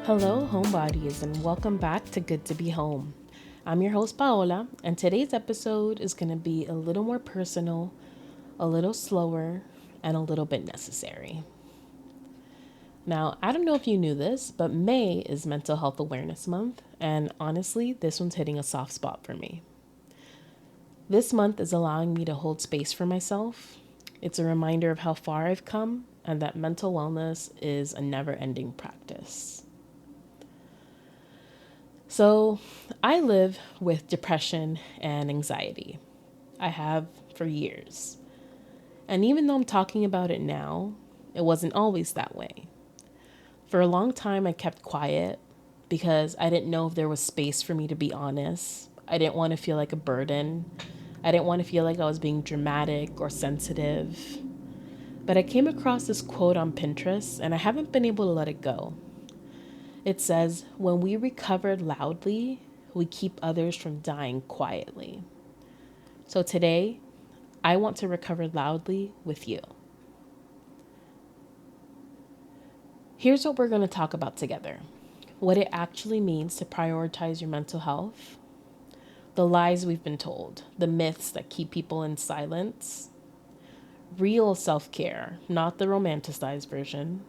Hello, homebodies, and welcome back to Good to Be Home. I'm your host, Paola, and today's episode is going to be a little more personal, a little slower, and a little bit necessary. Now, I don't know if you knew this, but May is Mental Health Awareness Month, and honestly, this one's hitting a soft spot for me. This month is allowing me to hold space for myself. It's a reminder of how far I've come and that mental wellness is a never ending practice. So, I live with depression and anxiety. I have for years. And even though I'm talking about it now, it wasn't always that way. For a long time, I kept quiet because I didn't know if there was space for me to be honest. I didn't want to feel like a burden. I didn't want to feel like I was being dramatic or sensitive. But I came across this quote on Pinterest and I haven't been able to let it go. It says, "When we recover loudly, we keep others from dying quietly." So today, I want to recover loudly with you. Here's what we're going to talk about together: what it actually means to prioritize your mental health, the lies we've been told, the myths that keep people in silence, real self-care, not the romanticized version,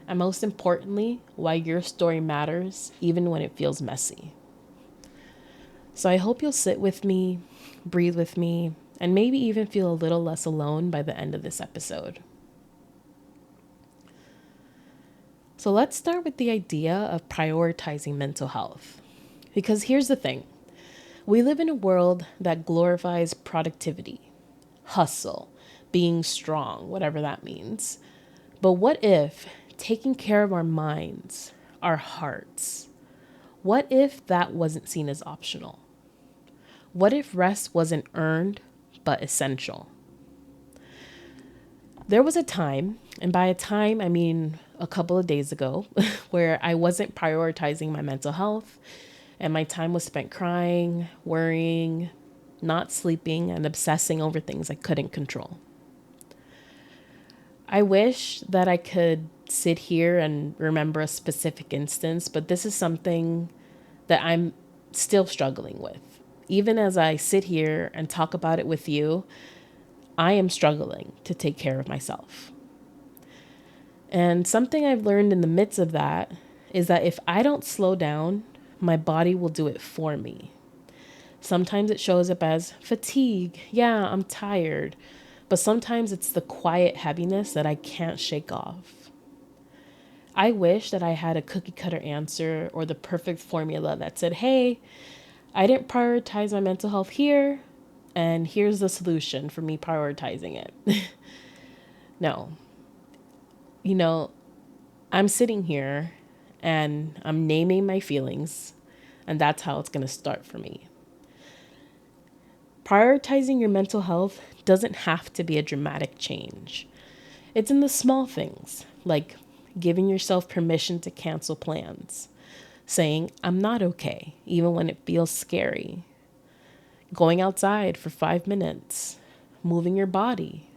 and most importantly, why your story matters even when it feels messy. So I hope you'll sit with me, breathe with me, and maybe even feel a little less alone by the end of this episode. So let's start with the idea of prioritizing mental health. Because here's the thing: we live in a world that glorifies productivity, hustle, being strong, whatever that means. But what if taking care of our minds, our hearts, what if that wasn't seen as optional? What if rest wasn't earned, but essential? There was a time, and by a time I mean a couple of days ago, where I wasn't prioritizing my mental health, and my time was spent crying, worrying, not sleeping, and obsessing over things I couldn't control. I wish that I could sit here and remember a specific instance, but this is something that I'm still struggling with. Even as I sit here and talk about it with you, I am struggling to take care of myself. And something I've learned in the midst of that is that if I don't slow down, my body will do it for me. Sometimes it shows up as fatigue. Yeah, I'm tired. But sometimes it's the quiet heaviness that I can't shake off. I wish that I had a cookie cutter answer or the perfect formula that said, hey, I didn't prioritize my mental health here, and here's the solution for me prioritizing it. No. I'm sitting here and I'm naming my feelings, and that's how it's going to start for me. Prioritizing your mental health doesn't have to be a dramatic change. It's in the small things, like giving yourself permission to cancel plans, saying, I'm not okay, even when it feels scary, going outside for 5 minutes, moving your body,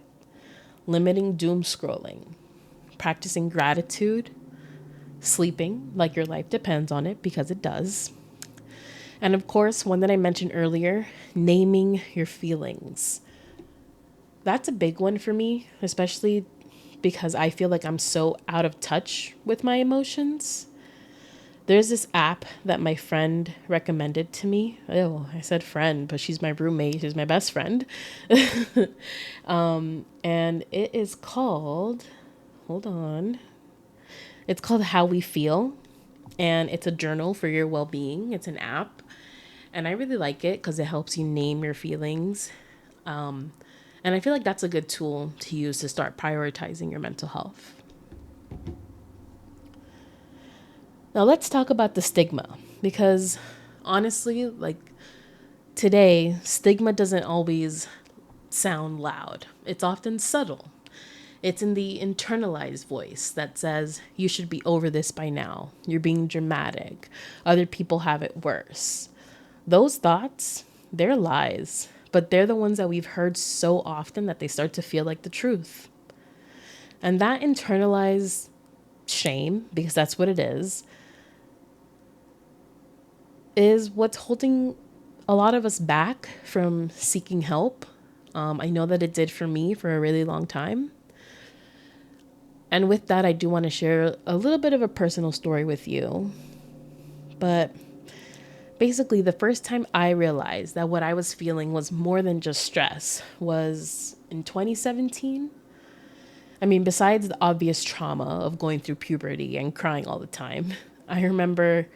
limiting doom scrolling, practicing gratitude, sleeping like your life depends on it, because it does. And of course, one that I mentioned earlier, naming your feelings. That's a big one for me, especially because I feel like I'm so out of touch with my emotions. There's this app that my friend recommended to me. Oh, I said friend, but she's my roommate. She's my best friend. And it is called, hold on. It's called How We Feel. And it's a journal for your well-being. It's an app. And I really like it because it helps you name your feelings. And I feel like that's a good tool to use to start prioritizing your mental health. Now let's talk about the stigma, because honestly, today, stigma doesn't always sound loud. It's often subtle. It's in the internalized voice that says, you should be over this by now. You're being dramatic. Other people have it worse. Those thoughts, they're lies, but they're the ones that we've heard so often that they start to feel like the truth. And that internalized shame, because that's what it is, is what's holding a lot of us back from seeking help. I know that it did for me for a really long time. And with that, I do want to share a little bit of a personal story with you. But basically, the first time I realized that what I was feeling was more than just stress was in 2017. I mean, besides the obvious trauma of going through puberty and crying all the time, I remember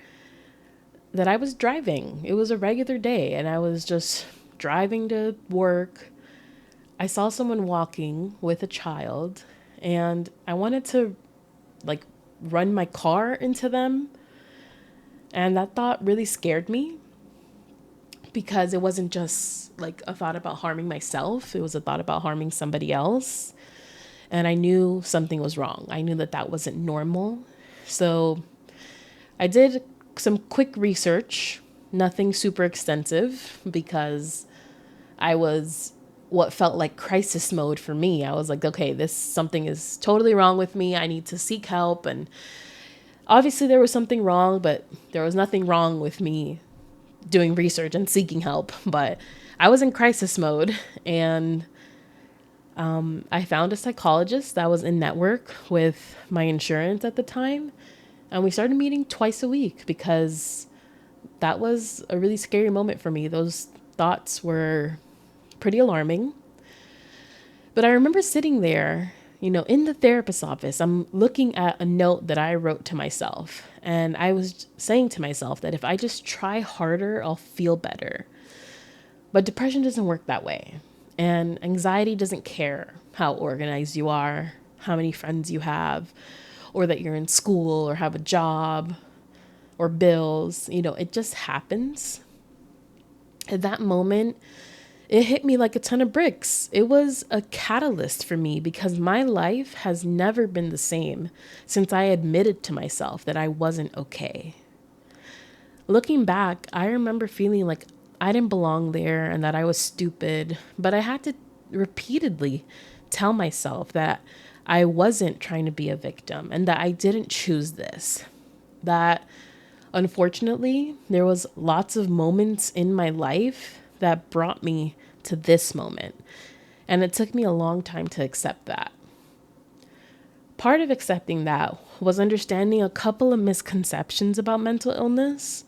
that I was driving. It was a regular day, and I was just driving to work. I saw someone walking with a child, and I wanted to like run my car into them. And that thought really scared me because it wasn't just like a thought about harming myself, it was a thought about harming somebody else. And I knew something was wrong. I knew that that wasn't normal. So I did some quick research, nothing super extensive, because I was what felt like crisis mode for me. I was like, okay, this something is totally wrong with me. I need to seek help. And obviously there was something wrong, but there was nothing wrong with me doing research and seeking help. But I was in crisis mode, and I found a psychologist that was in network with my insurance at the time. And we started meeting twice a week because that was a really scary moment for me. Those thoughts were pretty alarming. But I remember sitting there, in the therapist's office. I'm looking at a note that I wrote to myself. And I was saying to myself that if I just try harder, I'll feel better. But depression doesn't work that way. And anxiety doesn't care how organized you are, how many friends you have, or that you're in school or have a job or bills. It just happens. At that moment, it hit me like a ton of bricks. It was a catalyst for me because my life has never been the same since I admitted to myself that I wasn't okay. Looking back, I remember feeling like I didn't belong there and that I was stupid, but I had to repeatedly tell myself that I wasn't trying to be a victim and that I didn't choose this. That unfortunately, there was lots of moments in my life that brought me to this moment. And it took me a long time to accept that. Part of accepting that was understanding a couple of misconceptions about mental illness.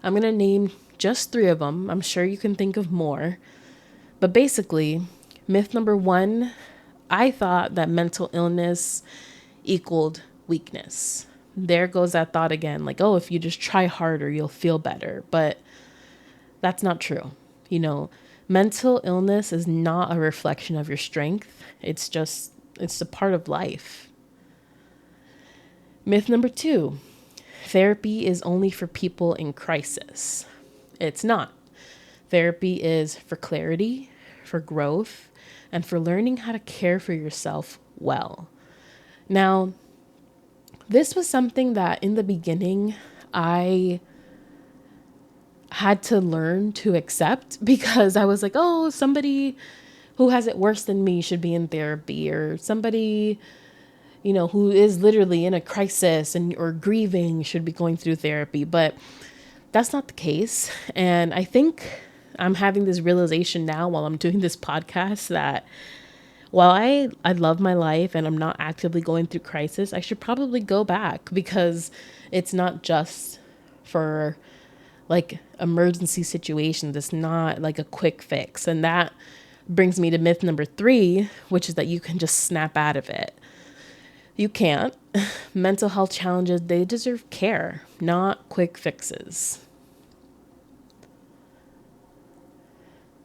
I'm going to name just 3 of them. I'm sure you can think of more. But basically, myth number 1, I thought that mental illness equaled weakness. There goes that thought again, like, oh, if you just try harder, you'll feel better. But that's not true. Mental illness is not a reflection of your strength. It's a part of life. Myth number 2, therapy is only for people in crisis. It's not. Therapy is for clarity, for growth, and for learning how to care for yourself well. Now, this was something that in the beginning I had to learn to accept because I was like, oh, somebody who has it worse than me should be in therapy, or somebody, who is literally in a crisis or grieving should be going through therapy. But that's not the case. And I think I'm having this realization now while I'm doing this podcast that while I love my life and I'm not actively going through crisis, I should probably go back because it's not just for like emergency situations. It's not like a quick fix. And that brings me to myth number 3, which is that you can just snap out of it. You can't. Mental health challenges, they deserve care, not quick fixes.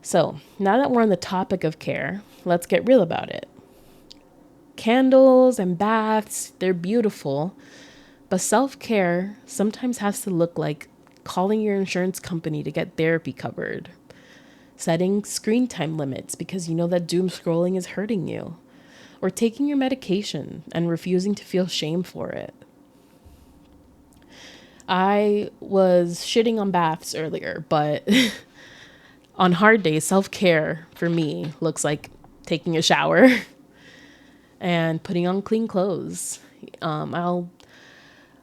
So now that we're on the topic of care, let's get real about it. Candles and baths, they're beautiful, but self-care sometimes has to look like calling your insurance company to get therapy covered, setting screen time limits because you know that doom scrolling is hurting you, or taking your medication and refusing to feel shame for it. I was shitting on baths earlier, but on hard days, self-care for me looks like taking a shower and putting on clean clothes. I'll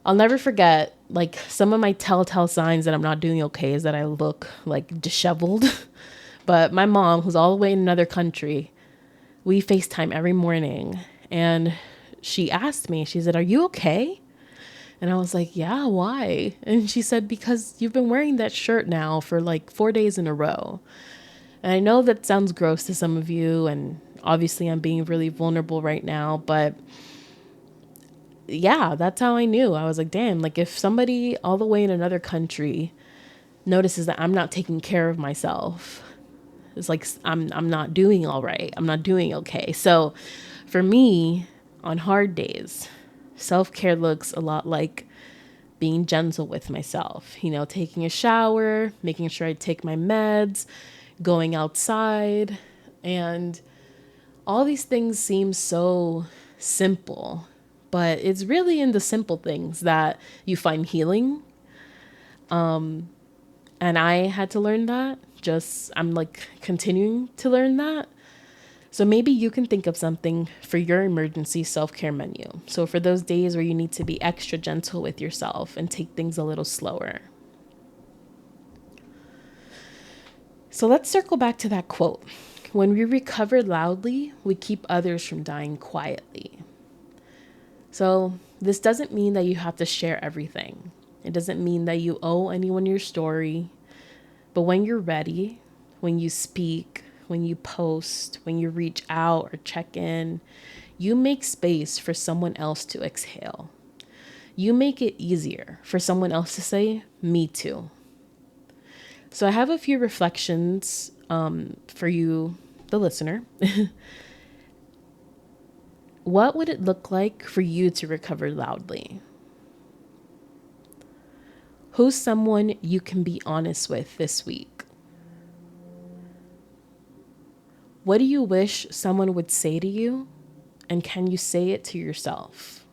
never forget Like some of my telltale signs that I'm not doing okay is that I look like disheveled. But my mom, who's all the way in another country, we FaceTime every morning. And she asked me, she said, "Are you okay?" And I was like, "Yeah, why?" And she said, "Because you've been wearing that shirt now for like 4 days in a row." And I know that sounds gross to some of you. And obviously, I'm being really vulnerable right now. But yeah, that's how I knew. I was like, damn, like if somebody all the way in another country notices that I'm not taking care of myself, it's like I'm not doing all right. I'm not doing okay. So for me, on hard days, self-care looks a lot like being gentle with myself, taking a shower, making sure I take my meds, going outside, and all these things seem so simple, but it's really in the simple things that you find healing. And I had to learn that. I'm like continuing to learn that. So maybe you can think of something for your emergency self-care menu. So for those days where you need to be extra gentle with yourself and take things a little slower. So let's circle back to that quote. When we recover loudly, we keep others from dying quietly. So this doesn't mean that you have to share everything. It doesn't mean that you owe anyone your story. But when you're ready, when you speak, when you post, when you reach out or check in, you make space for someone else to exhale. You make it easier for someone else to say, "Me too." So I have a few reflections for you, the listener. What would it look like for you to recover loudly? Who's someone you can be honest with this week? What do you wish someone would say to you? And can you say it to yourself?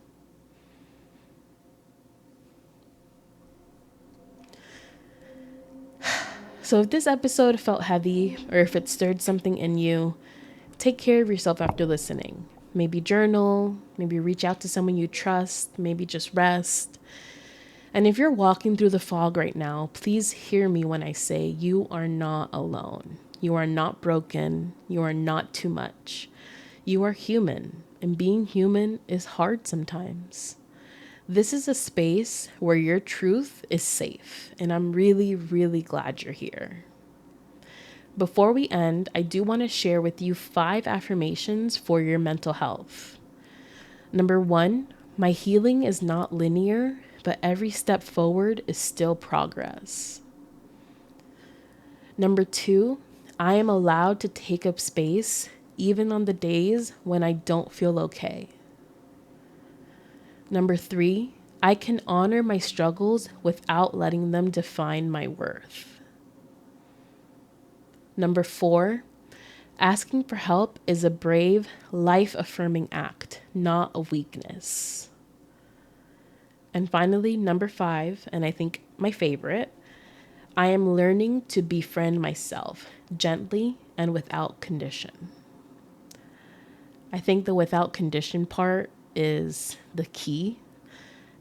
So if this episode felt heavy or if it stirred something in you, take care of yourself after listening. Maybe journal, maybe reach out to someone you trust, maybe just rest. And if you're walking through the fog right now, please hear me when I say you are not alone. You are not broken. You are not too much. You are human, and being human is hard sometimes. This is a space where your truth is safe, and I'm really, really glad you're here. Before we end, I do want to share with you 5 affirmations for your mental health. Number 1, my healing is not linear, but every step forward is still progress. Number 2, I am allowed to take up space even on the days when I don't feel okay. Number 3, I can honor my struggles without letting them define my worth. Number 4, asking for help is a brave, life-affirming act, not a weakness. And finally, number 5, and I think my favorite, I am learning to befriend myself gently and without condition. I think the without condition part is the key.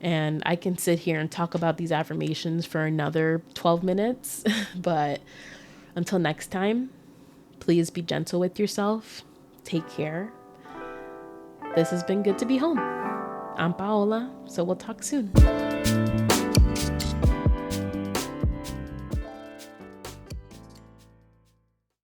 And I can sit here and talk about these affirmations for another 12 minutes. But until next time, please be gentle with yourself. Take care. This has been Good to Be Home. I'm Paola, so we'll talk soon.